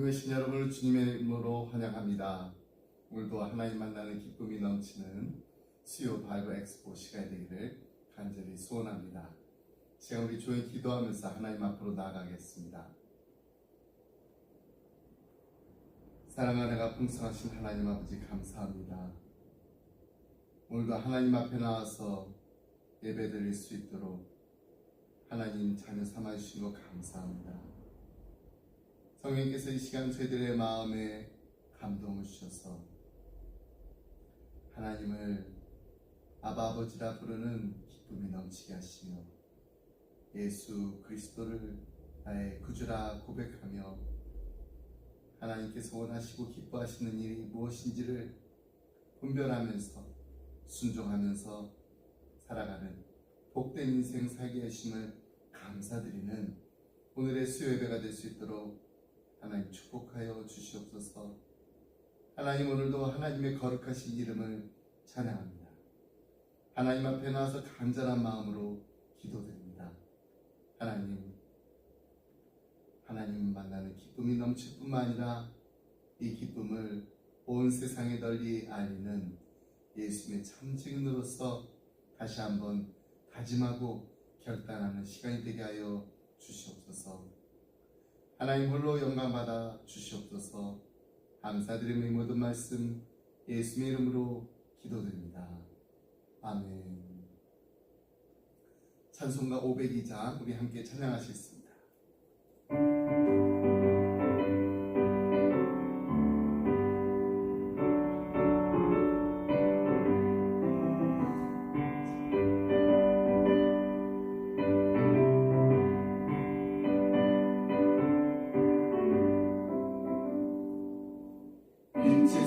계신 여러분을 주님의 이름으로 환영합니다. 오늘도 하나님 만나는 기쁨이 넘치는 수요 바이블 엑스포 시간이 되기를 간절히 소원합니다. 제가 우리 조용히 기도하면서 하나님 앞으로 나아가겠습니다. 사랑하는 내가 풍성하신 하나님 아버지 감사합니다. 오늘도 하나님 앞에 나와서 예배드릴 수 있도록 하나님 자녀 삼아주신 것 감사합니다. 성령께서 이 시간 저희들의 마음에 감동을 주셔서 하나님을 아바 아버지라 부르는 기쁨이 넘치게 하시며 예수 그리스도를 나의 구주라 고백하며 하나님께서 원하시고 기뻐하시는 일이 무엇인지를 분별하면서 순종하면서 살아가는 복된 인생 살게 하심을 감사드리는 오늘의 수요 예배가 될 수 있도록 하나님 축복하여 주시옵소서. 하나님 오늘도 하나님의 거룩하신 이름을 찬양합니다. 하나님 앞에 나와서 간절한 마음으로 기도드립니다. 하나님 만나는 기쁨이 넘칠 뿐만 아니라 이 기쁨을 온 세상에 널리 알리는 예수님의 참 증인으로서 다시 한번 다짐하고 결단하는 시간이 되게 하여 주시옵소서. 하나님 홀로 영광받아 주시옵소서. 감사드리며 이 모든 말씀 예수님의 이름으로 기도드립니다. 아멘. 찬송가 502장 우리 함께 찬양하시겠습니다.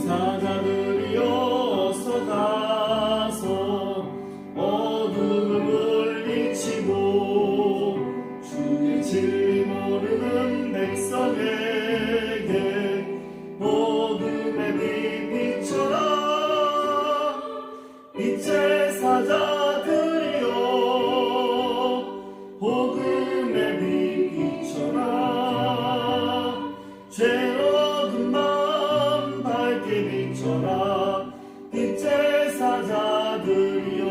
사자들이여 어서 가서 어둠을 물리치고 주의 진리 모르는 백성에게 어둠의 빛 비춰라. 빛의 사자들이여 복음의 빛 비춰라. 죄 비춰라. 빛의 사자들이여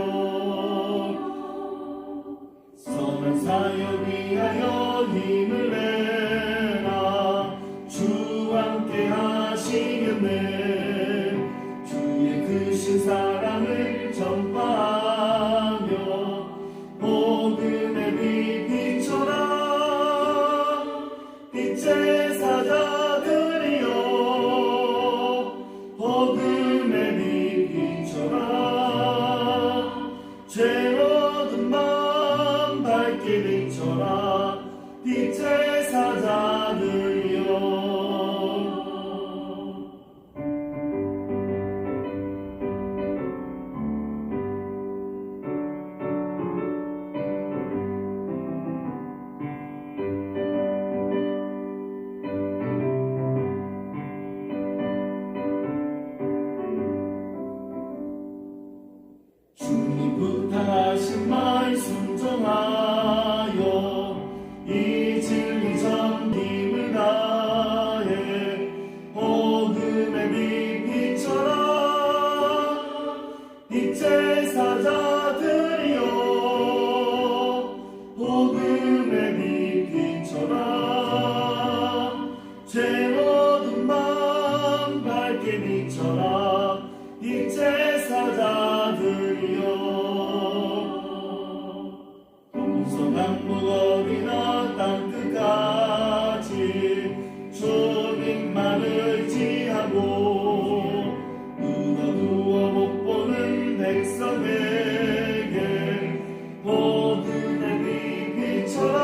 선한 사역 위하여 힘을 내라. 주와 함께 하시겠네. 주의 크신 사랑을 전파하며 복음의 빛 비춰라. 빛의 사자들이여 복음의 빛 비춰라. 죄 얻은 마음 밝게 비춰라. 빛의 사자들이여 부탁하신 말 순종하여 이 진리 전 힘을 다해 복음의 빛 비춰라. 빛의 사자들이여 복음의 빛 비춰라. 죄 얻은 마음 밝게 비춰라. 빛의 사자들이여 강무거리나 땅끝까지 주님만 의지하고 눈어 누워 못 보는 백성에게 복음의 빛 비춰라.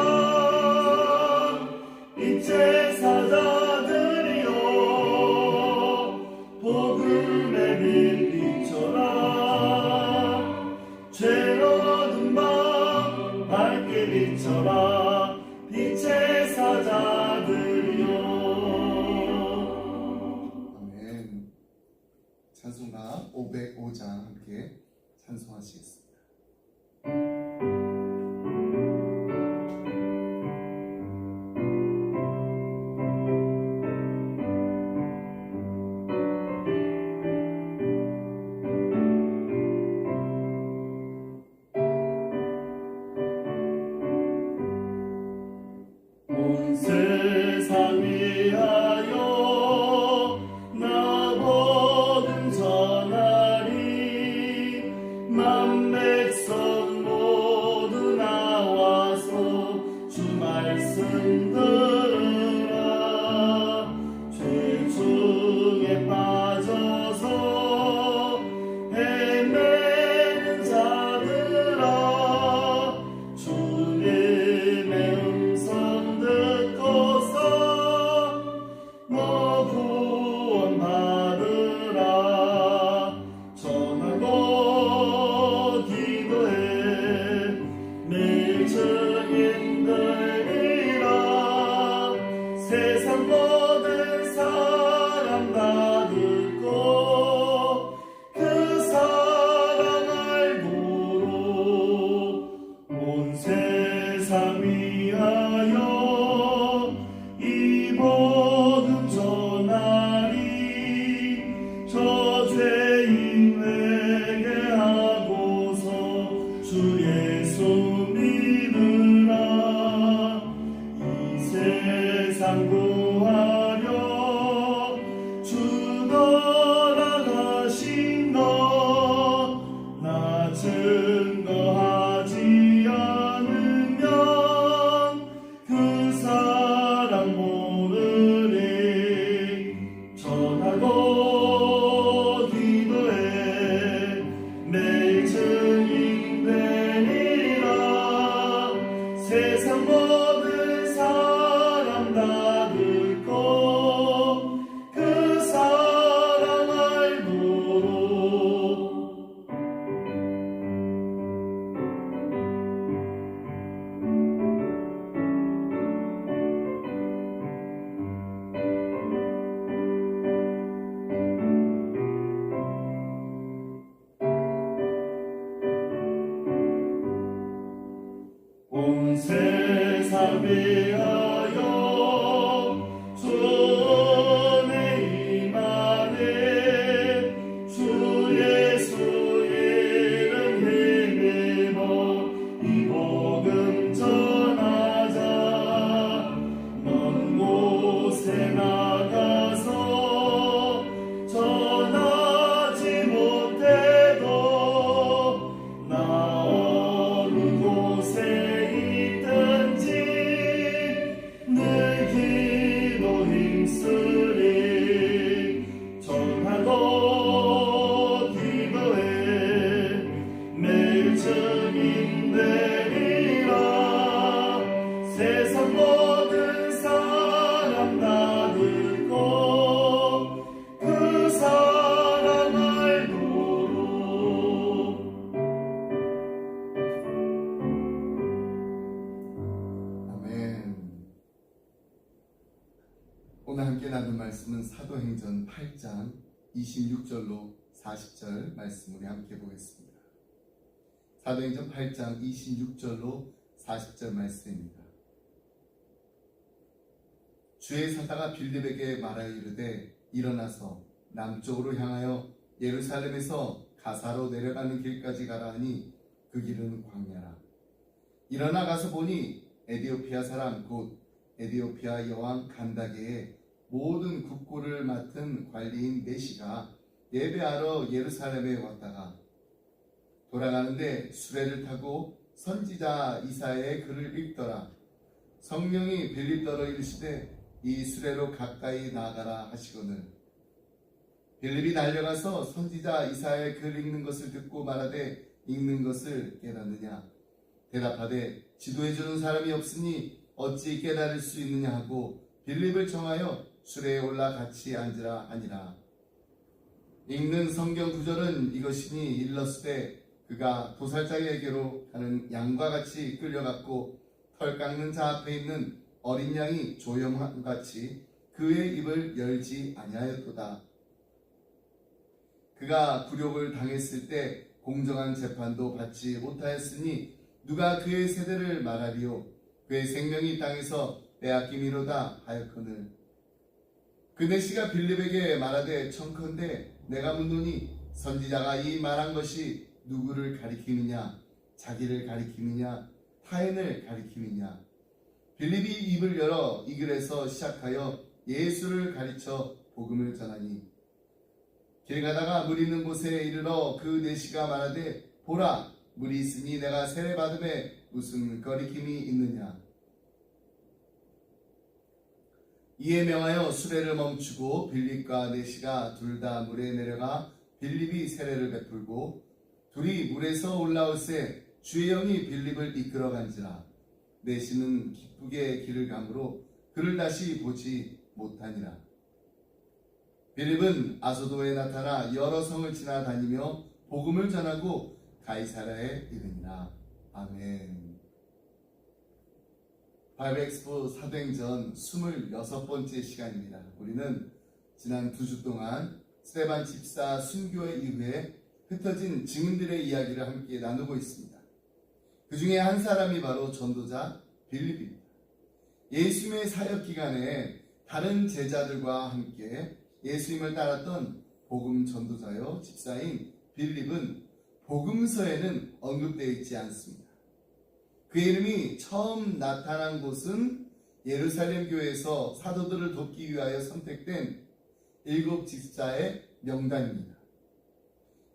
빛의 사자들이여 복음의 빛 비춰라. 죄 얻은 마음 밝게 비춰라. 빛의 사자들이여 아멘. 찬송가 505장 함께 찬송하시겠습니다. 온 세상 위하여 나 복음 전하리 만 백성 모두 나와서 주 말씀 들으라 죄 중에 빠져서 헤매는 자들아 주님의 음성 듣고서 너 구원 받으라 전하고 기도해 매일 증인 되리라 세상 모든 사람 다 듣고 그 사랑 알도록 온 세상 위하여 이 복음 전하리 저 죄인 회개하고서 주 예수 믿으라 이 세상 구하려 주 떠나가신 것나 증거하지 않으면 그 사람 모르리 전하고 기도해 매일 증인 되리라 세상 모든 사람 다 듣고 그 사랑 알도록 온 세상 위하여 주 은혜 임하네 주 예수 이름 힘입어 이 복음 전하자 먼 곳에 나가서 전하지 못해도 나 어느 곳에 있든지 늘 기도 힘쓰리 전하고 기도해 매일 증인 되리라 세상 모든 사람 다 듣고 그 사랑 알도록 아멘. 오늘 함께 나눈 말씀은 사도행전 8장 26절로 40절 말씀 우리 함께 보겠습니다. 사도행전 8장 26절로 40절 말씀입니다. 주의 사자가 빌립에게 말하여 이르되 일어나서 남쪽으로 향하여 예루살렘에서 가사로 내려가는 길까지 가라 하니 그 길은 광야라. 일어나 가서 보니 에디오피아 사람 곧 에디오피아 여왕 간다게의 모든 국고를 맡은 관리인 네시가 예배하러 예루살렘에 왔다가 돌아가는데 수레를 타고 선지자 이사야의 글을 읽더라. 성령이 빌립더러 이르시되 이 수레로 가까이 나가라 하시거늘 빌립이 달려가서 선지자 이사야의 글 읽는 것을 듣고 말하되 읽는 것을 깨닫느냐 대답하되 지도해주는 사람이 없으니 어찌 깨달을 수 있느냐 하고 빌립을 정하여 수레에 올라 같이 앉으라 하니라. 읽는 성경 구절은 이것이니 일렀으되 그가 도살장에게로 가는 양과 같이 끌려갔고 털 깎는 자 앞에 있는 어린 양이 조용함같이 그의 입을 열지 아니하였도다. 그가 굴욕을 당했을 때 공정한 재판도 받지 못하였으니 누가 그의 세대를 말하리요. 그의 생명이 이 땅에서 빼앗김이로다 하였거늘 그 네시가 빌립에게 말하되 청컨대 내가 묻노니 선지자가 이 말한 것이 누구를 가리키느냐 자기를 가리키느냐 타인을 가리키느냐 빌립이 입을 열어 이 글에서 시작하여 예수를 가르쳐 복음을 전하니 길 가다가 물 있는 곳에 이르러 그 내시가 말하되 보라 물이 있으니 내가 세례받음에 무슨 거리낌이 있느냐. 이에 명하여 수레를 멈추고 빌립과 내시가 둘 다 물에 내려가 빌립이 세례를 베풀고 둘이 물에서 올라올새 주의 영이 빌립을 이끌어간지라. 내시는 기쁘게 길을 가므로 그를 다시 보지 못하니라. 빌립은 아소도에 나타나 여러 성을 지나다니며 복음을 전하고 가이사랴에 이르니라. 아멘. 바이블 엑스포 사도행전 26번째 시간입니다. 우리는 지난 2주 동안 스데반 집사 순교 이후에 흩어진 증인들의 이야기를 함께 나누고 있습니다. 그 중에 한 사람이 바로 전도자 빌립입니다. 예수님의 사역 기간에 다른 제자들과 함께 예수님을 따랐던 복음 전도자요 집사인 빌립은 복음서에는 언급되어 있지 않습니다. 그 이름이 처음 나타난 곳은 예루살렘 교회에서 사도들을 돕기 위하여 선택된 7 집사의 명단입니다.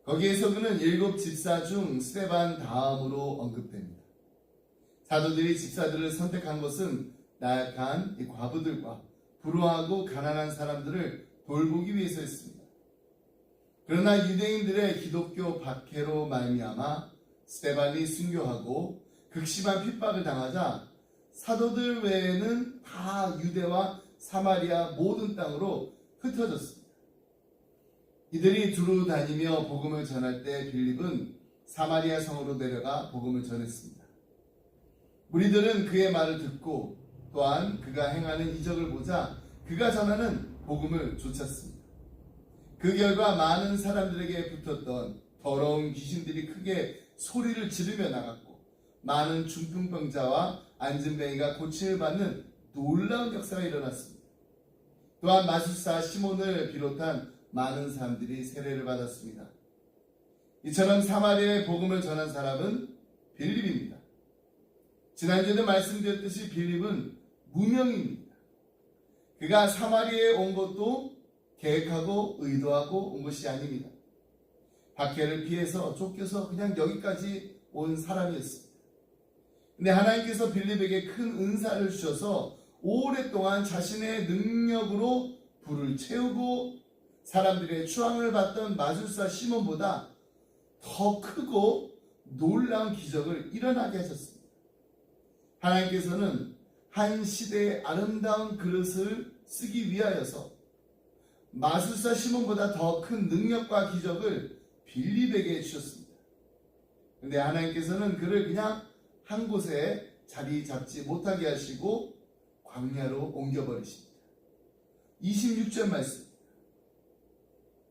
거기에서 그는 7 집사 중 스데반 다음으로 언급됩니다. 사도들이 집사들을 선택한 것은 나약한 이 과부들과 불우하고 가난한 사람들을 돌보기 위해서였습니다. 그러나 유대인들의 기독교 박해로 말미암아 스데반이 순교하고 극심한 핍박을 당하자 사도들 외에는 다 유대와 사마리아 모든 땅으로 흩어졌습니다. 이들이 두루 다니며 복음을 전할 때 빌립은 사마리아 성으로 내려가 복음을 전했습니다. 무리들은 그의 말을 듣고 또한 그가 행하는 이적을 보자 그가 전하는 복음을 좇았습니다. 그 결과 많은 사람들에게 붙었던 더러운 귀신들이 크게 소리를 지르며 나갔고 많은 중풍병자와 안진뱅이가 고침을 받는 놀라운 역사가 일어났습니다. 또한 마술사 시몬을 비롯한 많은 사람들이 세례를 받았습니다. 이처럼 사마리아의 복음을 전한 사람은 빌립입니다. 지난주에도 말씀드렸듯이 빌립은 무명입니다. 그가 사마리아에 온 것도 계획하고 의도하고 온 것이 아닙니다. 박해를 피해서 쫓겨서 그냥 여기까지 온 사람이었습니다. 근데 하나님께서 빌립에게 큰 은사를 주셔서 오랫동안 자신의 능력으로 불을 채우고 사람들의 추앙을 받던 마술사 시몬보다 더 크고 놀라운 기적을 일어나게 하셨습니다. 하나님께서는 한 시대의 아름다운 그릇을 쓰기 위하여서 마술사 시몬보다 더 큰 능력과 기적을 빌립에게 주셨습니다. 그런데 하나님께서는 그를 그냥 한 곳에 자리 잡지 못하게 하시고 광야로 옮겨버리십니다. 26절 말씀.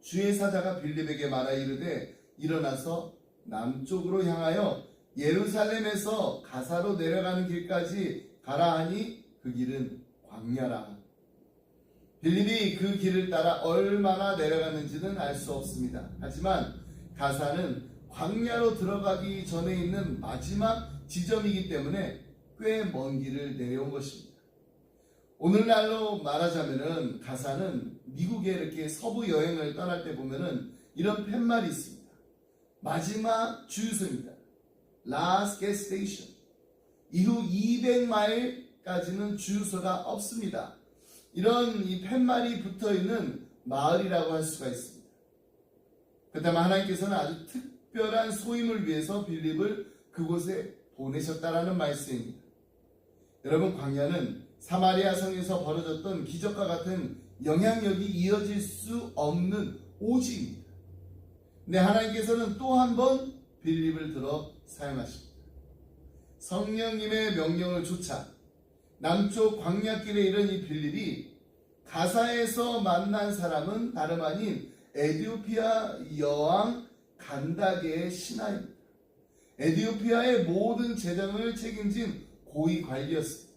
주의 사자가 빌립에게 말하 이르되 일어나서 남쪽으로 향하여 예루살렘에서 가사로 내려가는 길까지 가라 하니 그 길은 광야라. 빌립이 그 길을 따라 얼마나 내려갔는지는 알 수 없습니다. 하지만 가사는 광야로 들어가기 전에 있는 마지막 지점이기 때문에 꽤 먼 길을 내려온 것입니다. 오늘날로 말하자면은 가사는 미국에 이렇게 서부 여행을 떠날 때 보면은 이런 팻말이 있습니다. 마지막 주유소입니다. Last gas station. 이후 200마일까지는 주유소가 없습니다. 이런 이 팻말이 붙어 있는 마을이라고 할 수가 있습니다. 그렇다면 하나님께서는 아주 특별한 소임을 위해서 빌립을 그곳에 보내셨다라는 말씀입니다. 여러분, 광야는 사마리아 성에서 벌어졌던 기적과 같은 영향력이 이어질 수 없는 오지입니다. 근데 하나님께서는 또 한 번 빌립을 들어 사용하십니다. 성령님의 명령을 쫓아 남쪽 광야길에 이른 이 빌립이 가사에서 만난 사람은 다름 아닌 에디오피아 여왕 간다게의 신하입니다. 에디오피아의 모든 재정을 책임진 고위 관리였습니다.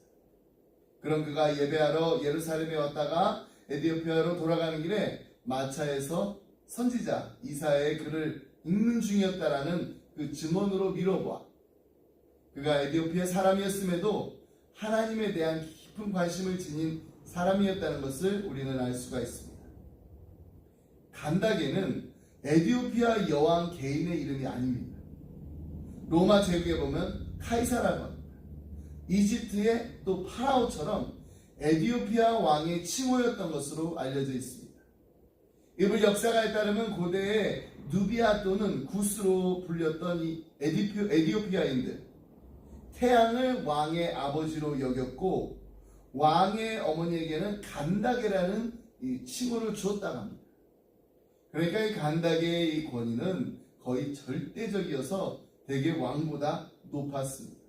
그런 그가 예배하러 예루살렘에 왔다가 에디오피아로 돌아가는 길에 마차에서 선지자 이사야의 글을 읽는 중이었다라는 그 증언으로 미뤄보아 그가 에디오피아 사람이었음에도 하나님에 대한 깊은 관심을 지닌 사람이었다는 것을 우리는 알 수가 있습니다. 간다게는 에디오피아 여왕 개인의 이름이 아닙니다. 로마 제국에 보면 카이사라고 합니다. 이집트의 또 파라오처럼 에디오피아 왕의 칭호였던 것으로 알려져 있습니다. 이번 역사가에 따르면 고대의 누비아 또는 구스로 불렸던 이 에디오피아인들, 태양을 왕의 아버지로 여겼고 왕의 어머니에게는 간다게라는 이 칭호를 주었다고 합니다. 그러니까 이 간다게의 이 권위는 거의 절대적이어서 대개 왕보다 높았습니다.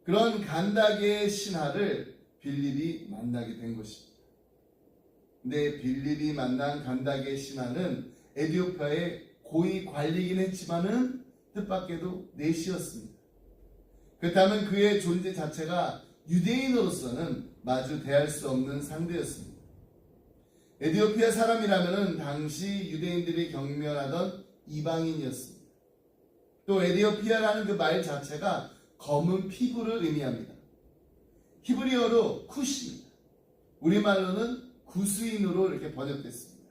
그런 간다게의 신하를 빌립이 만나게 된 것입니다. 근데 빌립이 만난 간다게의 신하는 에디오피아의 고위 관리이긴 했지만은 뜻밖에도 내시였습니다. 그렇다면 그의 존재 자체가 유대인으로서는 마주 대할 수 없는 상대였습니다. 에디오피아 사람이라면 당시 유대인들이 경멸하던 이방인이었습니다. 또 에디오피아라는 그 말 자체가 검은 피부를 의미합니다. 히브리어로 쿠시입니다. 우리말로는 구스인으로 이렇게 번역됐습니다.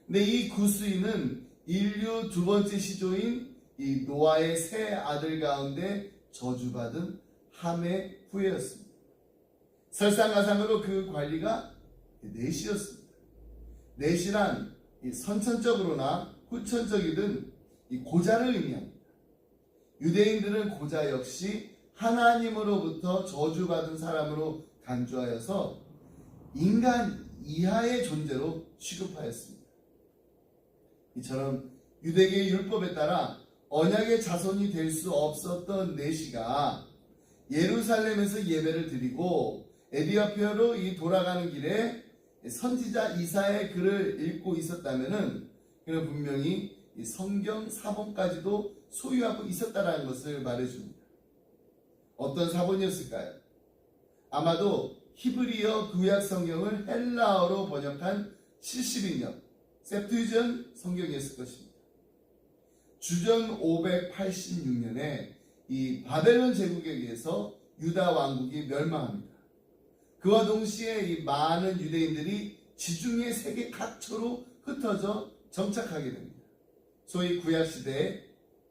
근데 이 구스인은 인류 두 번째 시조인 이 노아의 세 아들 가운데 저주받은 함의 후예였습니다. 설상가상으로 그 관리가 넷이었습니다. 넷이란 선천적으로나 후천적이든 이 고자를 의미합니다. 유대인들은 고자 역시 하나님으로부터 저주받은 사람으로 간주하여서 인간 이하의 존재로 취급하였습니다. 이처럼 유대계의 율법에 따라 언약의 자손이 될 수 없었던 넷이가 예루살렘에서 예배를 드리고 에디오피아로 돌아가는 길에 선지자 이사의 글을 읽고 있었다면은 그는 분명히 성경 사본까지도 소유하고 있었다라는 것을 말해줍니다. 어떤 사본이었을까요? 아마도 히브리어 구약 성경을 헬라어로 번역한 70인역 셉투이전 성경이었을 것입니다. 주전 586년에 이 바벨론 제국에 의해서 유다 왕국이 멸망합니다. 그와 동시에 이 많은 유대인들이 지중해 세계 각처로 흩어져 정착하게 됩니다. 소위 구약시대의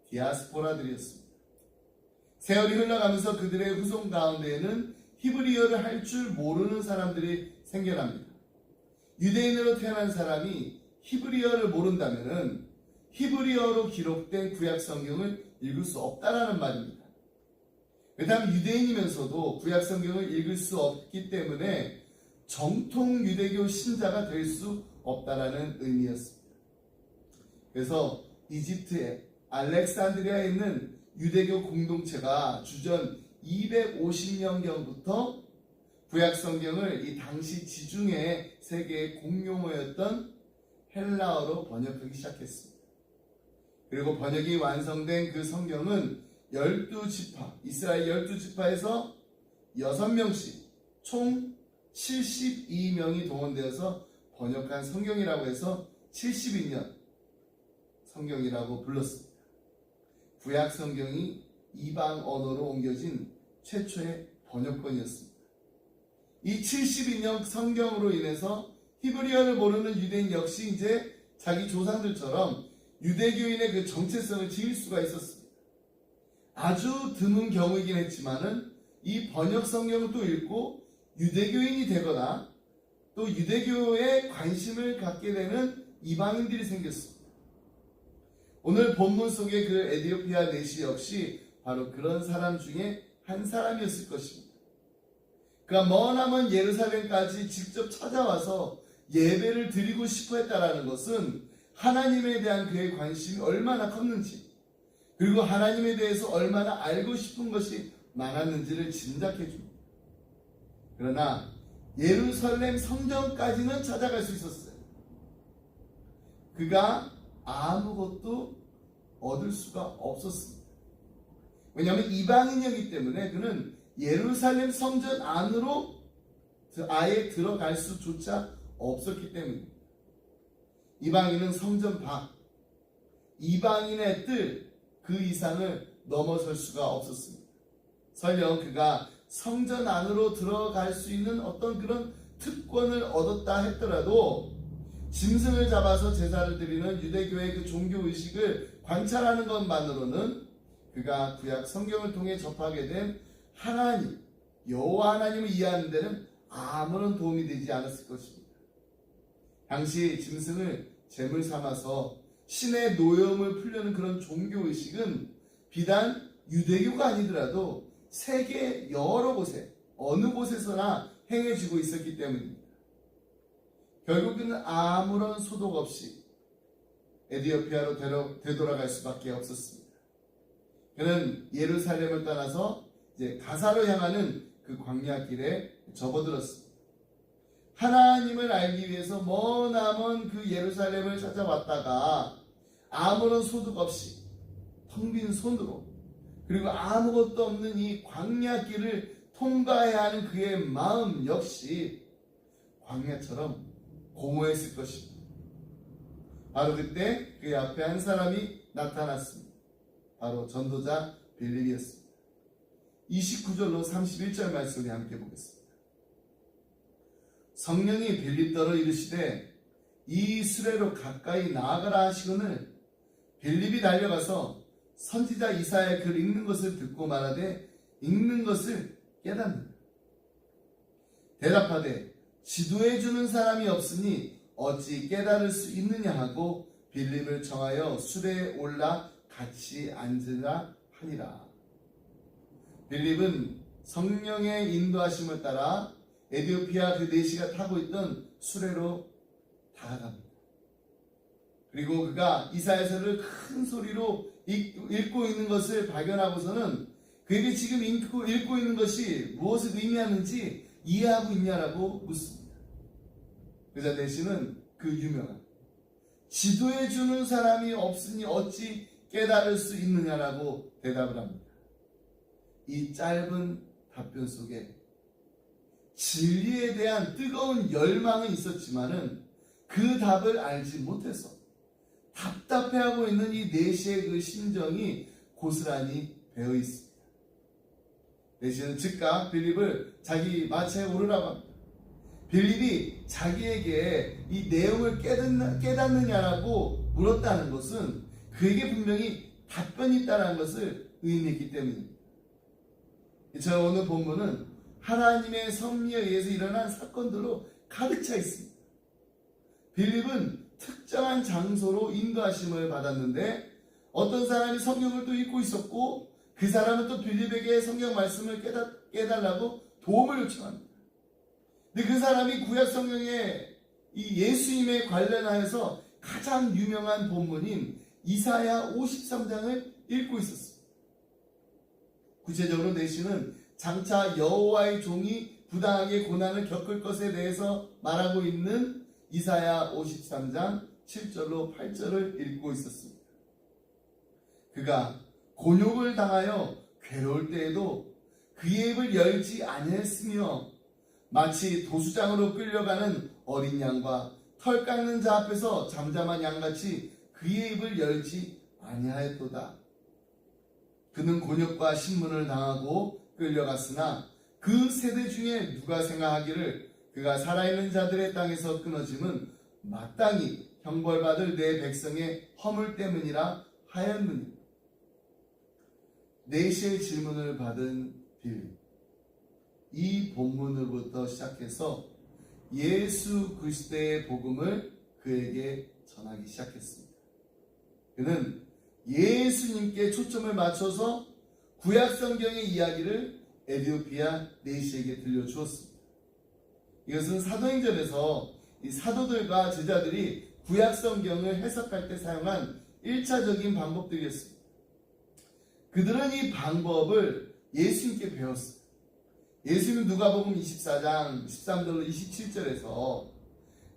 디아스포라들이었습니다. 세월이 흘러가면서 그들의 후손 가운데에는 히브리어를 할 줄 모르는 사람들이 생겨납니다. 유대인으로 태어난 사람이 히브리어를 모른다면은 히브리어로 기록된 구약 성경을 읽을 수 없다라는 말입니다. 그다음 유대인이면서도 구약 성경을 읽을 수 없기 때문에 정통 유대교 신자가 될 수 없다라는 의미였습니다. 그래서 이집트의 알렉산드리아에 있는 유대교 공동체가 주전 250년경부터 구약 성경을 이 당시 지중해 세계의 공용어였던 헬라어로 번역하기 시작했습니다. 그리고 번역이 완성된 그 성경은 12지파, 이스라엘 12지파에서 6명씩 총 72명이 동원되어서 번역한 성경이라고 해서 72년 성경이라고 불렀습니다. 구약 성경이 이방 언어로 옮겨진 최초의 번역본이었습니다. 이 72년 성경으로 인해서 히브리어를 모르는 유대인 역시 이제 자기 조상들처럼 유대교인의 그 정체성을 지을 수가 있었습니다. 아주 드문 경우이긴 했지만은 이 번역 성경을 또 읽고 유대교인이 되거나 또 유대교에 관심을 갖게 되는 이방인들이 생겼습니다. 오늘 본문 속의 그 에디오피아 내시 역시 바로 그런 사람 중에 한 사람이었을 것입니다. 그가 머나먼 예루살렘까지 직접 찾아와서 예배를 드리고 싶어 했다라는 것은 하나님에 대한 그의 관심이 얼마나 컸는지, 그리고 하나님에 대해서 얼마나 알고 싶은 것이 많았는지를 짐작해 줍니다. 그러나 예루살렘 성전까지는 찾아갈 수 있었어요. 그가 아무것도 얻을 수가 없었습니다. 왜냐하면 이방인이었기 때문에 그는 예루살렘 성전 안으로 아예 들어갈 수조차 없었기 때문입니다. 이방인은 성전 밖, 이방인의 뜰 그 이상을 넘어설 수가 없었습니다. 설령 그가 성전 안으로 들어갈 수 있는 어떤 그런 특권을 얻었다 했더라도 짐승을 잡아서 제사를 드리는 유대교의 그 종교의식을 관찰하는 것만으로는 그가 구약 성경을 통해 접하게 된 하나님, 여호와 하나님을 이해하는 데는 아무런 도움이 되지 않았을 것입니다. 당시 짐승을 제물 삼아서 신의 노여움을 풀려는 그런 종교의식은 비단 유대교가 아니더라도 세계 여러 곳에 어느 곳에서나 행해지고 있었기 때문입니다. 결국은 아무런 소독 없이 에디오피아로 되돌아갈 수밖에 없었습니다. 그는 예루살렘을 떠나서 이제 가사로 향하는 그 광야길에 접어들었습니다. 하나님을 알기 위해서 머나먼 그 예루살렘을 찾아왔다가 아무런 소득 없이 텅 빈 손으로 그리고 아무것도 없는 이 광야길을 통과해야 하는 그의 마음 역시 광야처럼 공허했을 것입니다. 바로 그때 그의 앞에 한 사람이 나타났습니다. 바로 전도자 빌립이었습니다. 29절로 31절 말씀을 함께 보겠습니다. 성령이 빌립더러 이르시되 이 수레로 가까이 나아가라 하시거늘 빌립이 달려가서 선지자 이사야의 글 읽는 것을 듣고 말하되 읽는 것을 깨닫는다. 대답하되 지도해 주는 사람이 없으니 어찌 깨달을 수 있느냐 하고 빌립을 청하여 수레에 올라 같이 앉으라 하니라. 빌립은 성령의 인도하심을 따라 에디오피아 그 내시가 타고 있던 수레로 다가갑니다. 그리고 그가 이사야서를 큰 소리로 읽고 있는 것을 발견하고서는 그에게 지금 읽고 있는 것이 무엇을 의미하는지 이해하고 있냐라고 묻습니다. 그자 내시는 그 유명한 지도해주는 사람이 없으니 어찌 깨달을 수 있느냐라고 대답을 합니다. 이 짧은 답변 속에 진리에 대한 뜨거운 열망은 있었지만은 그 답을 알지 못해서 답답해하고 있는 이 내시의 그 심정이 고스란히 배어 있습니다. 내시는 즉각 빌립을 자기 마차에 오르라고 합니다. 빌립이 자기에게 이 내용을 깨닫느냐라고 물었다는 것은 그에게 분명히 답변이 있다는 것을 의미했기 때문입니다. 저 오늘 본문은 하나님의 섭리에 의해서 일어난 사건들로 가득 차 있습니다. 빌립은 특정한 장소로 인도하심을 받았는데 어떤 사람이 성경을 또 읽고 있었고 그 사람은 또 빌립에게 성경 말씀을 깨달라고 도움을 요청합니다. 근데 그 사람이 구약 성경에 이 예수님에 관련하여서 가장 유명한 본문인 이사야 53장을 읽고 있었습니다. 구체적으로 내시는 장차 여호와의 종이 부당하게 고난을 겪을 것에 대해서 말하고 있는 이사야 53장 7절로 8절을 읽고 있었습니다. 그가 곤욕을 당하여 괴로울 때에도 그의 입을 열지 아니했으며 마치 도수장으로 끌려가는 어린 양과 털 깎는 자 앞에서 잠잠한 양같이 그의 입을 열지 아니하였도다. 그는 곤욕과 신문을 당하고 끌려갔으나 그 세대 중에 누가 생각하기를 그가 살아있는 자들의 땅에서 끊어짐은 마땅히 형벌받을 내 백성의 허물 때문이라 하였느니. 내시의 질문을 받은 빌립, 이 본문으로부터 시작해서 예수 그리스도의 복음을 그에게 전하기 시작했습니다. 그는 예수님께 초점을 맞춰서 구약 성경의 이야기를 에디오피아 내시에게 들려주었습니다. 이것은 사도행전에서 이 사도들과 제자들이 구약 성경을 해석할 때 사용한 1차적인 방법들이었습니다. 그들은 이 방법을 예수님께 배웠어요. 예수님 누가복음 24장 13절로 27절에서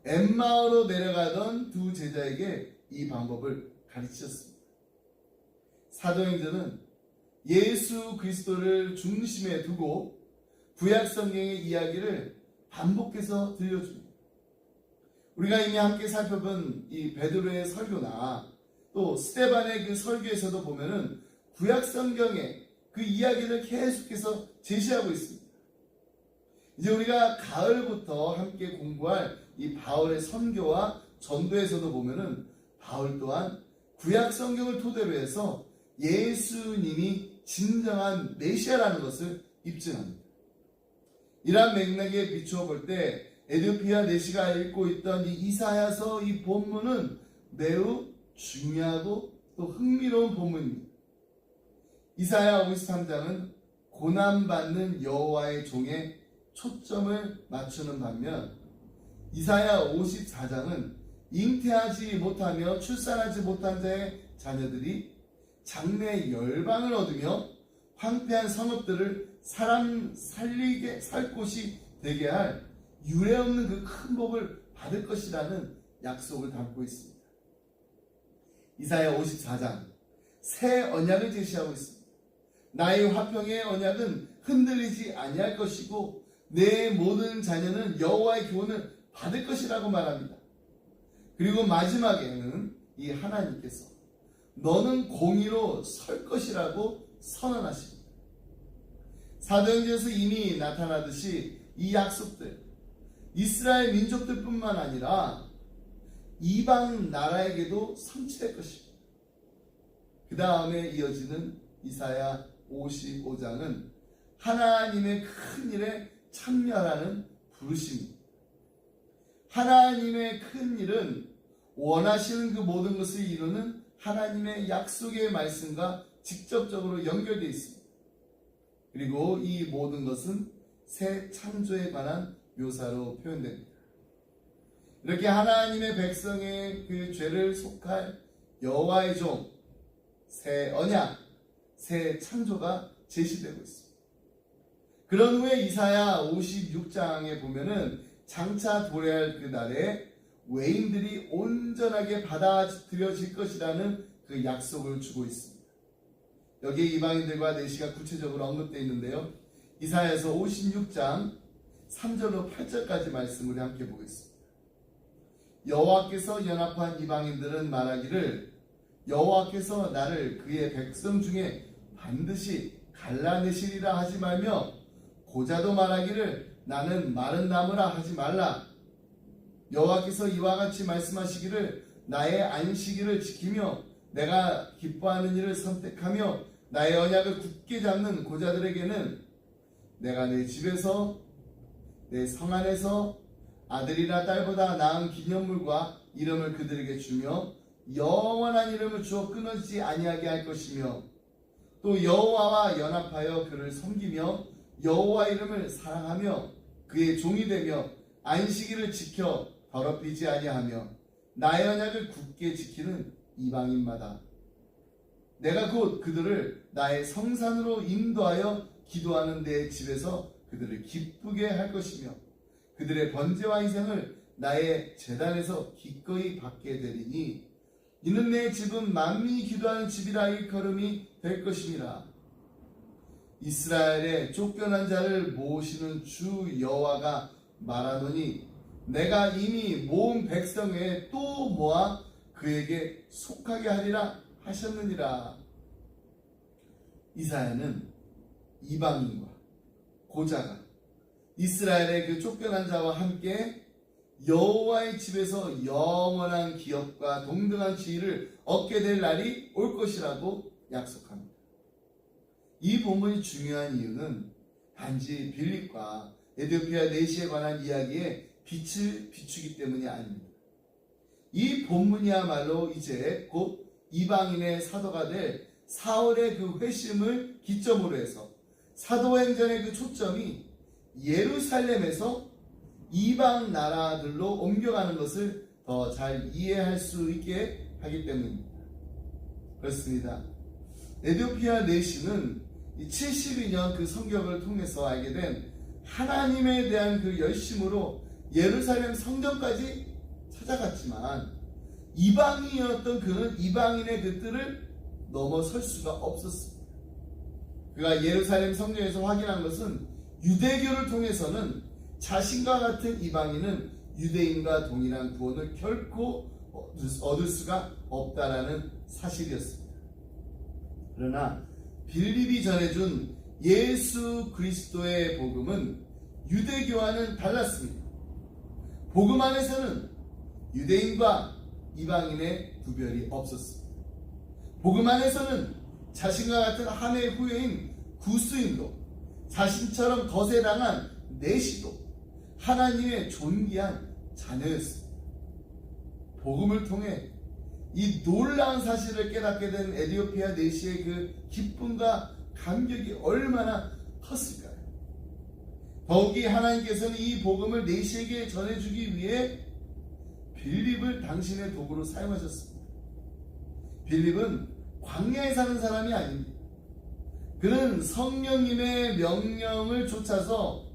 엠마오로 내려가던 두 제자에게 이 방법을 가르치셨습니다. 사도행전은 예수 그리스도를 중심에 두고 구약 성경의 이야기를 반복해서 들려줍니다. 우리가 이미 함께 살펴본 이 베드로의 설교나 또 스데반의 그 설교에서도 보면은 구약 성경의 그 이야기를 계속해서 제시하고 있습니다. 이제 우리가 가을부터 함께 공부할 이 바울의 선교와 전도에서도 보면은 바울 또한 구약 성경을 토대로 해서 예수님이 진정한 메시아라는 것을 입증합니다. 이러한 맥락에 비추어 볼 때 에디오피아 내시가 읽고 있던 이 이사야서 이 본문은 매우 중요하고 또 흥미로운 본문입니다. 이사야 53장은 고난받는 여호와의 종에 초점을 맞추는 반면 이사야 54장은 잉태하지 못하며 출산하지 못한 자의 자녀들이 장래 열방을 얻으며 황폐한 성읍들을 사람 살 곳이 되게 할 유례없는 그 큰 복을 받을 것이라는 약속을 담고 있습니다. 이사야 54장 새 언약을 제시하고 있습니다. 나의 화평의 언약은 흔들리지 아니할 것이고 내 모든 자녀는 여호와의 교훈을 받을 것이라고 말합니다. 그리고 마지막에는 이 하나님께서 너는 공의로 설 것이라고 선언하십니다. 사도행전에서 이미 나타나듯이 이 약속들 이스라엘 민족들뿐만 아니라 이방 나라에게도 성취될 것입니다. 그 다음에 이어지는 이사야 55장은 하나님의 큰 일에 참여하라는 부르심입니다. 하나님의 큰 일은 원하시는 그 모든 것을 이루는 하나님의 약속의 말씀과 직접적으로 연결되어 있습니다. 그리고 이 모든 것은 새 창조에 관한 묘사로 표현됩니다. 이렇게 하나님의 백성의 그 죄를 속할 여호와의 종, 새 언약, 새 창조가 제시되고 있습니다. 그런 후에 이사야 56장에 보면은 장차 도래할 그 날에 외인들이 온전하게 받아들여질 것이라는 그 약속을 주고 있습니다. 여기에 이방인들과 내시가 구체적으로 언급되어 있는데요. 이사야에서 56장 3절로 8절까지 말씀을 함께 보겠습니다. 여호와께서 연합한 이방인들은 말하기를 여호와께서 나를 그의 백성 중에 반드시 갈라내시리라 하지 말며 고자도 말하기를 나는 마른 나무라 하지 말라. 여호와께서 이와 같이 말씀하시기를 나의 안식일을 지키며 내가 기뻐하는 일을 선택하며 나의 언약을 굳게 잡는 고자들에게는 내가 내 집에서 내 성 안에서 아들이나 딸보다 나은 기념물과 이름을 그들에게 주며 영원한 이름을 주어 끊어지지 아니하게 할 것이며 또 여호와와 연합하여 그를 섬기며 여호와 이름을 사랑하며 그의 종이 되며 안식일을 지켜 더럽히지 아니하며 나의 언약을 굳게 지키는 이방인마다 내가 곧 그들을 나의 성산으로 인도하여 기도하는 내 집에서 그들을 기쁘게 할 것이며 그들의 번제와 희생을 나의 제단에서 기꺼이 받게 되리니 이는 내 집은 만민이 기도하는 집이라 일컬음이 될 것이니라. 이스라엘의 쫓겨난 자를 모으시는 주 여호와가 말하노니 내가 이미 모은 백성 외에 또 모아 그에게 속하게 하리라 하셨느니라. 이사야는 이방인과 고자가 이스라엘의 그 쫓겨난 자와 함께 여호와의 집에서 영원한 기업과 동등한 지위를 얻게 될 날이 올 것이라고 약속합니다. 이 본문이 중요한 이유는 단지 빌립과 에디오피아 내시에 관한 이야기에 빛을 비추기 때문이 아닙니다. 이 본문이야말로 이제 곧 이방인의 사도가 될 사울의 그 회심을 기점으로 해서 사도행전의 그 초점이 예루살렘에서 이방 나라들로 옮겨가는 것을 더 잘 이해할 수 있게 하기 때문입니다. 그렇습니다. 에디오피아 내시는 72년 그 성경을 통해서 알게 된 하나님에 대한 그 열심으로 예루살렘 성전까지 찾아갔지만 이방인이었던 그는 이방인의 그 뜰을 넘어설 수가 없었습니다. 그가 예루살렘 성전에서 확인한 것은 유대교를 통해서는 자신과 같은 이방인은 유대인과 동일한 구원을 결코 얻을 수가 없다라는 사실이었습니다. 그러나 빌립이 전해준 예수 그리스도의 복음은 유대교와는 달랐습니다. 복음 안에서는 유대인과 이방인의 구별이 없었습니다. 복음 안에서는 자신과 같은 한해 후예인 구스인도, 자신처럼 거세당한 내시도 하나님의 존귀한 자녀였습니다. 복음을 통해 이 놀라운 사실을 깨닫게 된 에디오피아 내시의 그 기쁨과 감격이 얼마나 컸을까요? 더욱이 하나님께서는 이 복음을 내시에게 전해주기 위해 빌립을 당신의 도구로 사용하셨습니다. 빌립은 광야에 사는 사람이 아닙니다. 그는 성령님의 명령을 쫓아서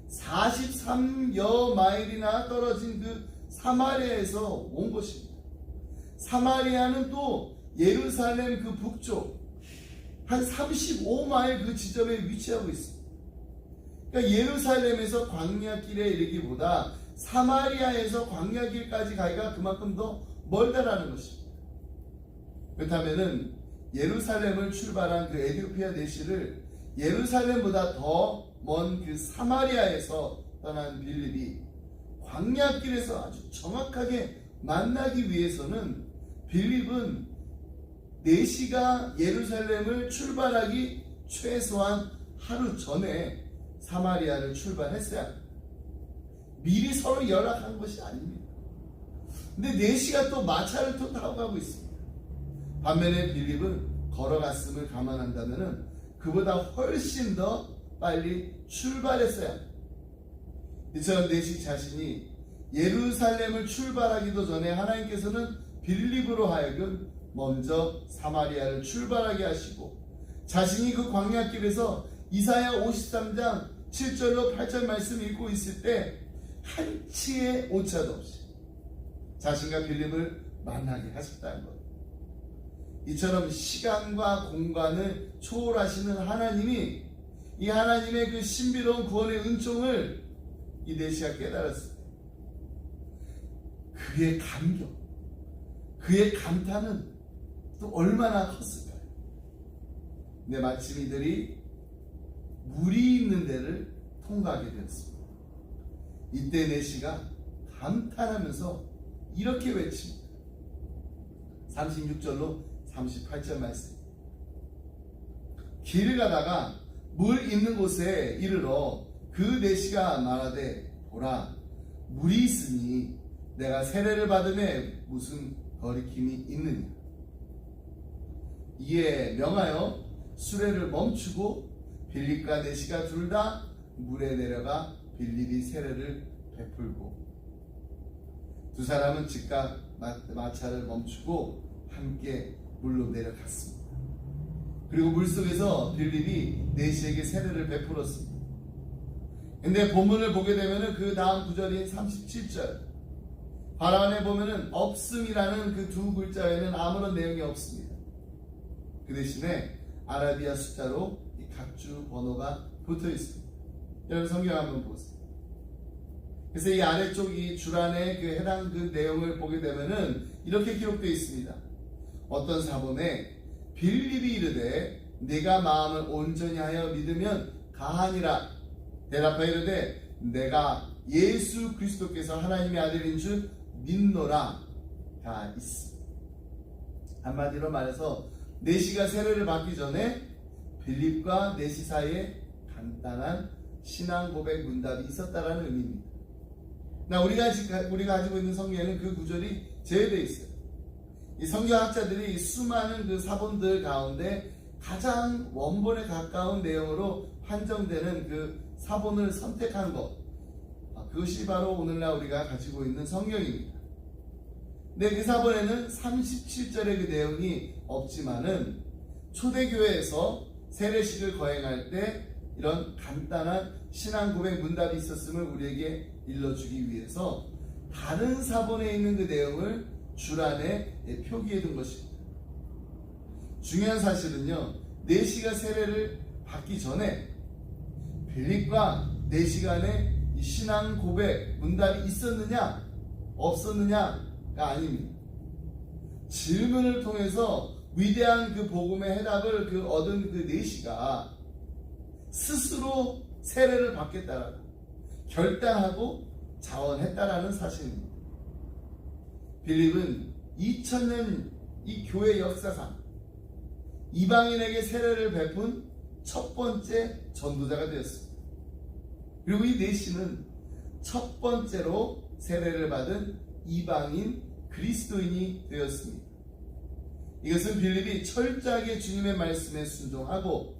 43여 마일이나 떨어진 그 사마리아에서 온 것입니다. 사마리아는 또 예루살렘 그 북쪽 한 35마일 그 지점에 위치하고 있습니다. 그러니까 예루살렘에서 광야길에 이르기보다 사마리아에서 광야길까지 가기가 그만큼 더 멀다라는 것입니다. 그렇다면은 예루살렘을 출발한 그 에디오피아 내시를 예루살렘보다 더 먼 그 사마리아에서 떠난 빌립이 광야길에서 아주 정확하게 만나기 위해서는 빌립은 내시가 예루살렘을 출발하기 최소한 하루 전에 사마리아를 출발했어야 합니다. 미리 서로 연락한 것이 아닙니다. 근데 내시가 또 마차를 또 타고 가고 있습니다. 반면에 빌립은 걸어갔음을 감안한다면 그보다 훨씬 더 빨리 출발했어야 합니다. 이처럼 내시 자신이 예루살렘을 출발하기도 전에 하나님께서는 빌립으로 하여금 먼저 사마리아를 출발하게 하시고 자신이 그 광야길에서 이사야 53장 7절로 8절 말씀 읽고 있을 때 한치의 오차도 없이 자신과 빌립을 만나게 하셨다는 것. 이처럼 시간과 공간을 초월하시는 하나님이 이 하나님의 그 신비로운 구원의 은총을 이 내시가 깨달았습니다. 그의 감격, 그의 감탄은 또 얼마나 컸을까요? 근데 마침 이들이 물이 있는 데를 통과하게 되었습니다. 이때 내시가 감탄하면서 이렇게 외칩니다. 36절로 38절 말씀. 길을 가다가 물 있는 곳에 이르러 그 내시가 말하되 보라 물이 있으니 내가 세례를 받음에 무슨 거리낌이 있느냐. 이에 명하여 수레를 멈추고 빌립과 내시가 둘 다 물에 내려가 빌립이 세례를 베풀고 두 사람은 즉각 마차를 멈추고 함께 물로 내려갔습니다. 그리고 물속에서 빌립이 내시에게 세례를 베풀었습니다. 근데 본문을 보게 되면은 그 다음 구절인 37절 바라안에 보면은 없음이라는 그 두 글자에는 아무런 내용이 없습니다. 그 대신에 아라비아 숫자로 이 각주 번호가 붙어 있습니다. 여러분 성경 한번 보세요. 그래서 이 아래쪽 이 줄 안에 그 해당 그 내용을 보게 되면은 이렇게 기록되어 있습니다. 어떤 사본에 빌립이 이르되 내가 마음을 온전히 하여 믿으면 가하니라 대답하여 이르되 내가 예수 그리스도께서 하나님의 아들인 줄 믿노라 다 있습니다. 한마디로 말해서 내시가 세례를 받기 전에 빌립과 내시 사이에 간단한 신앙 고백 문답이 있었다라는 의미입니다. 우리가 가지고 있는 성경에는 그 구절이 제외되어 있어요. 이 성경학자들이 수많은 그 사본들 가운데 가장 원본에 가까운 내용으로 판정되는 그 사본을 선택한 것, 그것이 바로 오늘날 우리가 가지고 있는 성경입니다. 근데 그 사본에는 37절의 그 내용이 없지만은 초대교회에서 세례식을 거행할 때 이런 간단한 신앙 고백 문답이 있었음을 우리에게 일러주기 위해서 다른 사본에 있는 그 내용을 줄 안에 표기해 둔 것입니다. 중요한 사실은요, 내시가 세례를 받기 전에 빌립과 내시 간에 이 신앙 고백 문답이 있었느냐 없었느냐가 아닙니다. 질문을 통해서 위대한 그 복음의 해답을 얻은 그 내시가 스스로 세례를 받겠다라고 결단하고 자원했다라는 사실입니다. 빌립은 2000년 이 교회 역사상 이방인에게 세례를 베푼 첫 번째 전도자가 되었습니다. 그리고 이 내시는 첫 번째로 세례를 받은 이방인 그리스도인이 되었습니다. 이것은 빌립이 철저하게 주님의 말씀에 순종하고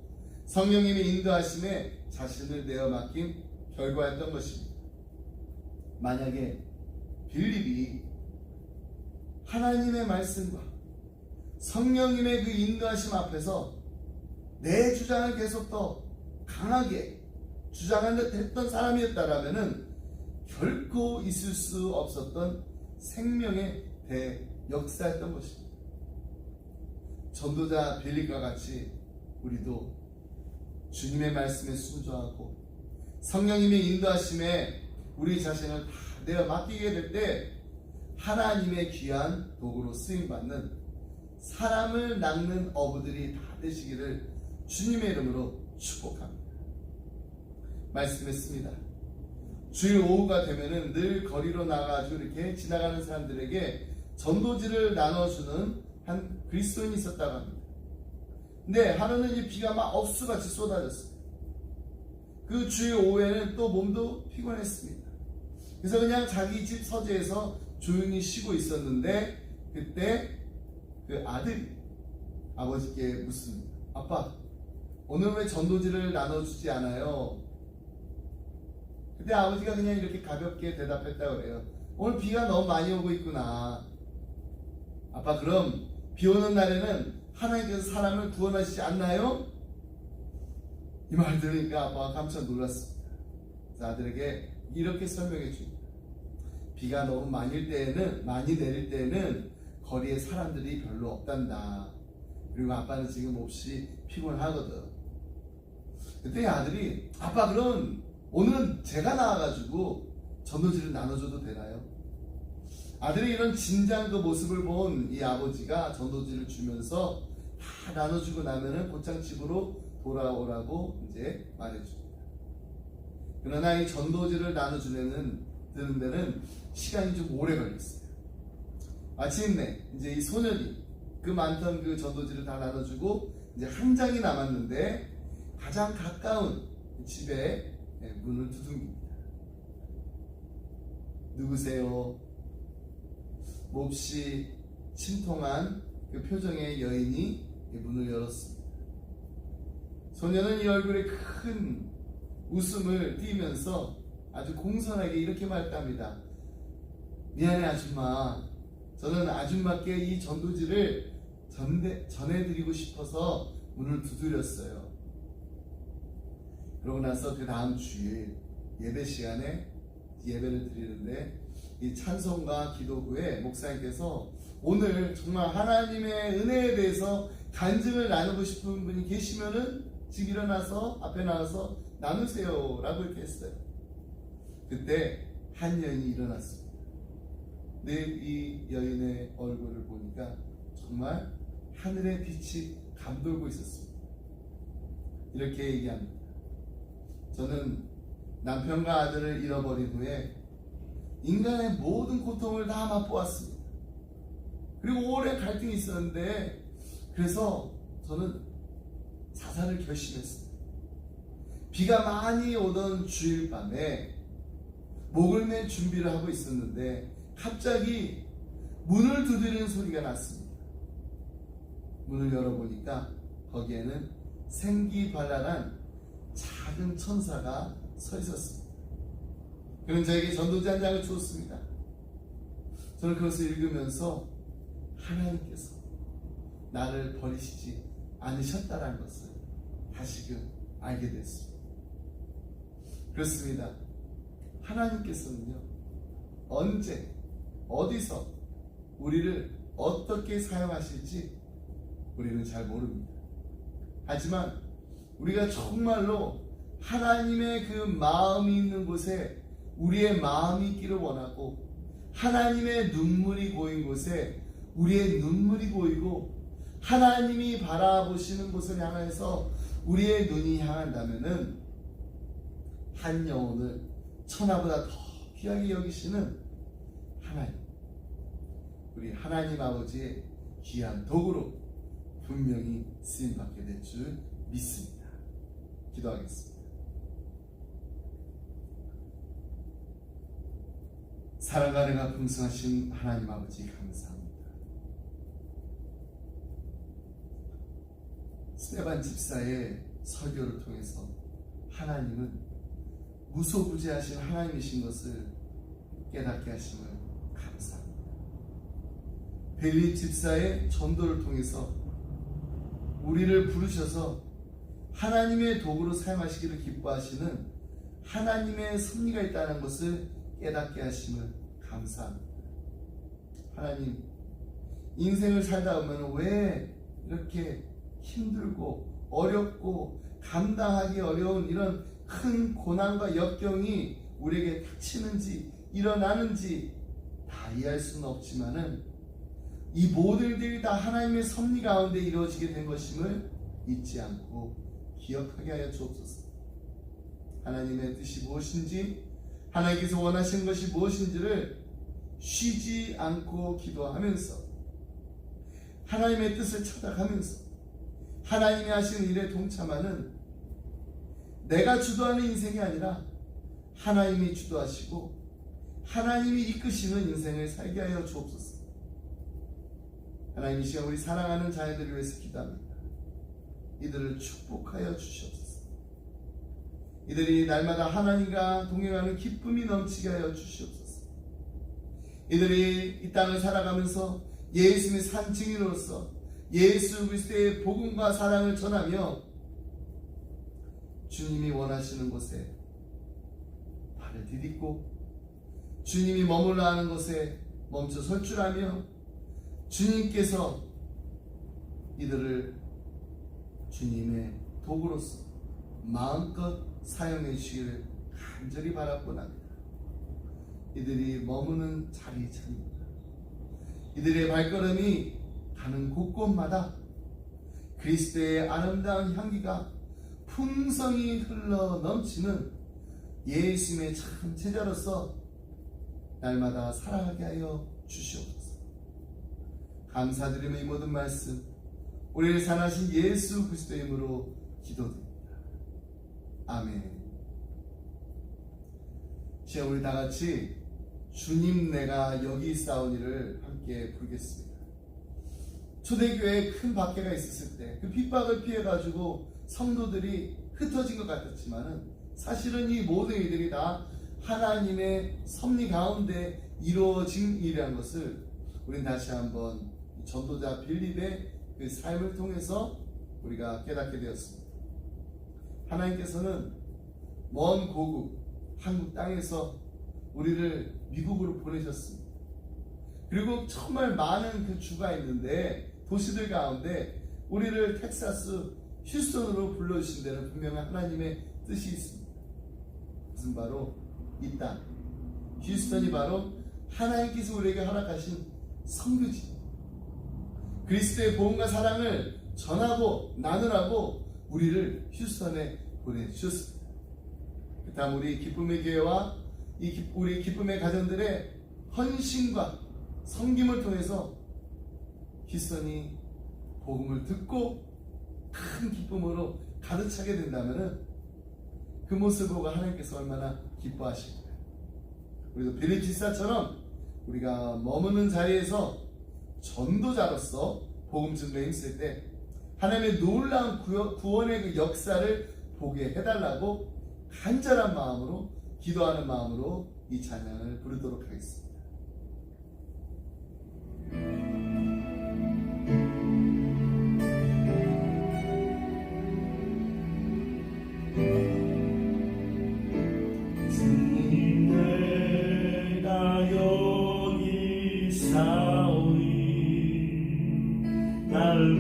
성령님의 인도하심에 자신을 내어 맡긴 결과였던 것입니다. 만약에 빌립이 하나님의 말씀과 성령님의 그 인도하심 앞에서 내 주장을 계속 더 강하게 주장했던 사람이었다라면은 결코 있을 수 없었던 생명의 대역사였던 것입니다. 전도자 빌립과 같이 우리도 주님의 말씀에 순종하고 성령님의 인도하심에 우리 자신을 다 내어 맡기게 될 때 하나님의 귀한 도구로 쓰임받는 사람을 낚는 어부들이 다 되시기를 주님의 이름으로 축복합니다. 말씀했습니다. 주일 오후가 되면은 늘 거리로 나가가지고 이렇게 지나가는 사람들에게 전도지를 나눠주는 한 그리스도인이 있었다고 합니다. 근데 하루는 이 비가 막 억수같이 쏟아졌어요. 그 주일 오후에는 또 몸도 피곤했습니다. 그래서 그냥 자기 집 서재에서 조용히 쉬고 있었는데 그때 그 아들이 아버지께 묻습니다. 아빠, 오늘 왜 전도지를 나눠주지 않아요? 그때 아버지가 그냥 이렇게 가볍게 대답했다고 그래요. 오늘 비가 너무 많이 오고 있구나. 아빠, 그럼 비 오는 날에는 하나님께서 사람을 구원하시지 않나요? 이 말 들으니까 아빠가 깜짝 놀랐습니다. 그래서 아들에게 이렇게 설명해 줍니다. 비가 너무 많이 내릴 때에는 거리에 사람들이 별로 없단다. 그리고 아빠는 지금 몹시 피곤하거든. 그때 아들이 아빠, 그럼 오늘은 제가 나와가지고 전도지를 나눠줘도 되나요? 아들의 이런 진지한 그 모습을 본 이 아버지가 전도지를 주면서 다 나눠주고 나면은 곧장 집으로 돌아오라고 이제 말해줍니다. 그러나 이 전도지를 나눠주는 데는 시간이 좀 오래 걸렸어요. 마침내 이제 이 소년이 그 많던 그 전도지를 다 나눠주고 이제 한 장이 남았는데 가장 가까운 집에 문을 두둥깁니다. 누구세요? 몹시 침통한 그 표정의 여인이 문을 열었습니다. 소녀는 이 얼굴에 큰 웃음을 띠면서 아주 공손하게 이렇게 말했답니다. 미안해 아줌마, 저는 아줌마께 이 전도지를 전해드리고 싶어서 문을 두드렸어요. 그러고 나서 그 다음 주일 예배 시간에 예배를 드리는데 이 찬송과 기도 후에 목사님께서 오늘 정말 하나님의 은혜에 대해서 간증을 나누고 싶은 분이 계시면은 지금 일어나서 앞에 나와서 나누세요 라고 이렇게 했어요. 그때 한 여인이 일어났습니다. 이 여인의 얼굴을 보니까 정말 하늘의 빛이 감돌고 있었습니다. 이렇게 얘기합니다. 저는 남편과 아들을 잃어버린 후에 인간의 모든 고통을 다 맛보았습니다. 그리고 오래 갈등이 있었는데 그래서 저는 자살을 결심했습니다. 비가 많이 오던 주일 밤에 목을 맬 준비를 하고 있었는데 갑자기 문을 두드리는 소리가 났습니다. 문을 열어보니까 거기에는 생기발랄한 작은 천사가 서 있었습니다. 그는 저에게 전도지 한 장을 주었습니다. 저는 그것을 읽으면서 하나님께서 나를 버리시지 않으셨다는 것을 다시금 알게 됐습니다. 그렇습니다. 하나님께서는요, 언제 어디서 우리를 어떻게 사용하실지 우리는 잘 모릅니다. 하지만 우리가 정말로 하나님의 그 마음이 있는 곳에 우리의 마음이 있기를 원하고 하나님의 눈물이 고인 곳에 우리의 눈물이 고이고 하나님이 바라보시는 곳을 향해서 우리의 눈이 향한다면은 한 영혼을 천하보다 더 귀하게 여기시는 하나님, 우리 하나님 아버지의 귀한 도구로 분명히 쓰임받게 될 줄 믿습니다. 기도하겠습니다. 사랑과 은혜가 풍성하신 하나님 아버지 감사합니다. 스데반 집사의 설교를 통해서 하나님은 무소부재하신 하나님이신 것을 깨닫게 하심을 감사합니다. 벨리 집사의 전도를 통해서 우리를 부르셔서 하나님의 도구로 사용하시기를 기뻐하시는 하나님의 섭리가 있다는 것을 깨닫게 하심을 감사합니다. 하나님, 인생을 살다 보면 왜 이렇게 힘들고 어렵고 감당하기 어려운 이런 큰 고난과 역경이 우리에게 닥치는지 일어나는지 다 이해할 수는 없지만은 이 모든 일들이 다 하나님의 섭리 가운데 이루어지게 된 것임을 잊지 않고 기억하게 하여 주옵소서. 하나님의 뜻이 무엇인지, 하나님께서 원하시는 것이 무엇인지를 쉬지 않고 기도하면서 하나님의 뜻을 찾아가면서 하나님이 하시는 일에 동참하는 내가 주도하는 인생이 아니라 하나님이 주도하시고 하나님이 이끄시는 인생을 살게 하여 주옵소서. 하나님, 이 시간 우리 사랑하는 자녀들을 위해서 기도합니다. 이들을 축복하여 주시옵소서. 이들이 날마다 하나님과 동행하는 기쁨이 넘치게 하여 주시옵소서. 이들이 이 땅을 살아가면서 예수님의 산증인으로서 예수 그리스도의 복음과 사랑을 전하며 주님이 원하시는 곳에 발을 디딛고 주님이 머물러 하는 곳에 멈춰 설 줄 알며 주님께서 이들을 주님의 도구로서 마음껏 사용해 주시기를 간절히 바라곤 합니다. 이들이 머무는 자리에 차립니다. 이들의 발걸음이 가는 곳곳마다 그리스도의 아름다운 향기가 풍성히 흘러 넘치는 예수님의 참 제자로서 날마다 살아가게 하여 주시옵소서. 감사드리며 이 모든 말씀 우리를 사랑하신 예수 그리스도의 이름으로 기도드립니다. 아멘. 시간 우리 다 같이 주님 내가 여기 있사오니를 함께 부르겠습니다. 초대교회에 큰 박해가 있었을 때 그 핍박을 피해가지고 성도들이 흩어진 것 같았지만은 사실은 이 모든 일들이 다 하나님의 섭리 가운데 이루어진 일이라는 것을 우리는 다시 한번 전도자 빌립의 그 삶을 통해서 우리가 깨닫게 되었습니다. 하나님께서는 먼 고국 한국 땅에서 우리를 미국으로 보내셨습니다. 그리고 정말 많은 그 주가 있는데 도시들 가운데 우리를 텍사스 휴스턴으로 불러주신 데는 분명한 하나님의 뜻이 있습니다. 그것은 바로 이 땅 휴스턴이 바로 하나님께서 우리에게 허락하신 선교지, 그리스도의 복음과 사랑을 전하고 나누라고 우리를 휴스턴에 보내주셨습니다. 다음 우리 기쁨의 교회와 우리 기쁨의 가정들의 헌신과 섬김을 통해서 휴스턴이 복음을 듣고 큰 기쁨으로 가득 차게 된다면 그 모습을 보고 하나님께서 얼마나 기뻐하실까요? 우리도 빌립 집사처럼 우리가 머무는 자리에서 전도자로서 복음 증거에 힘쓸 때 하나님의 놀라운 구원의 그 역사를 보게 해달라고 간절한 마음으로 기도하는 마음으로 이 찬양을 부르도록 하겠습니다. 주님 내가 여기 있사오니 날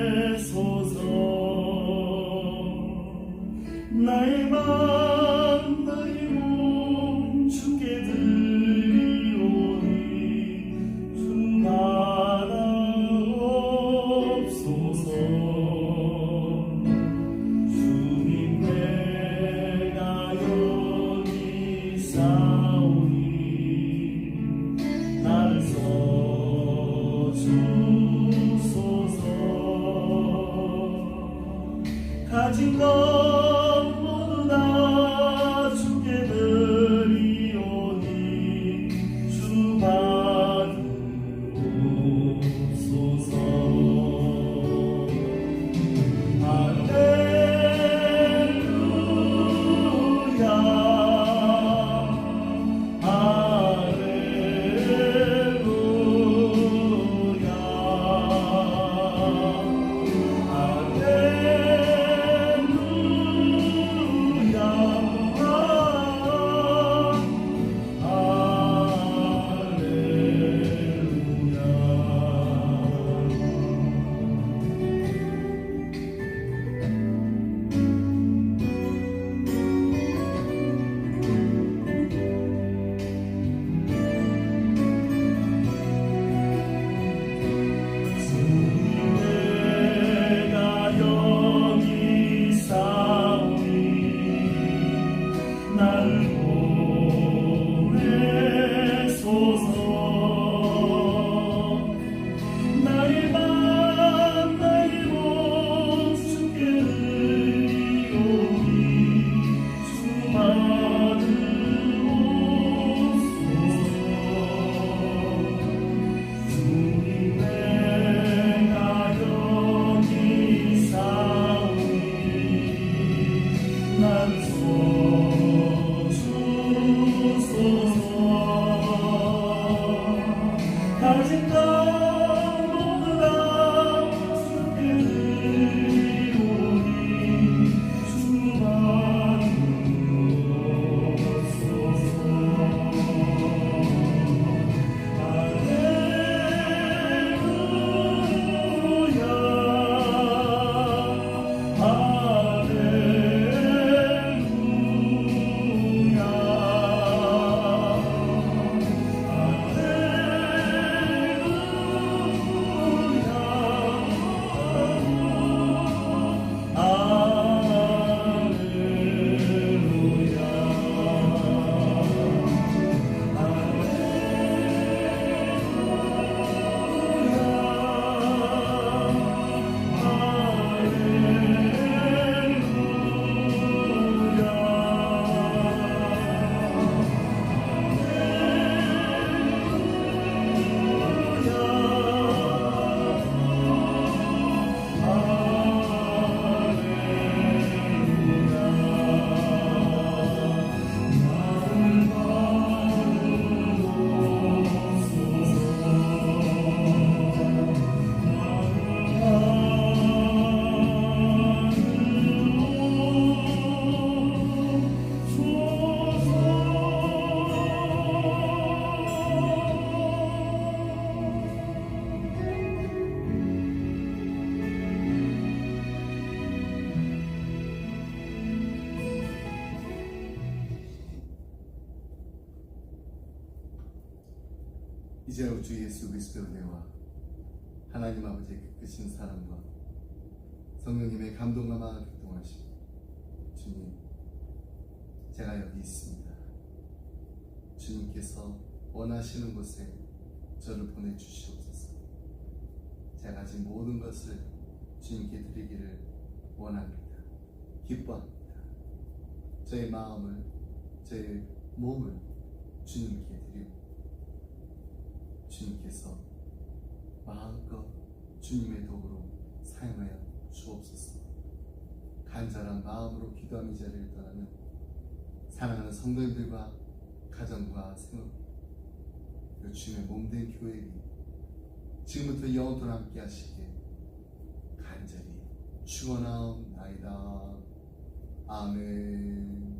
보내소서. 나의 맘 나의 몸 이제는 주 예수 그리스도의 은혜와 하나님 아버지의 그 크신 사랑과 성령님의 감동감화 교통하시고 주님, 제가 여기 있습니다. 주님께서 원하시는 곳에 저를 보내주시옵소서. 제가 가진 모든 것을 주님께 드리기를 원합니다. 기뻐합니다. 저의 마음을, 저의 몸을 주님께 드리고 주님께서 마음껏 주님의 도구로 사용하여 주옵소서. 간절한 마음으로 기도하며 이 자리를 떠나는 사랑하는 성도님들과 가정과 생업, 그리고 주님의 몸된 교회에 지금부터 영원토록 함께 하시길 간절히 축원하옵나이다. 아멘.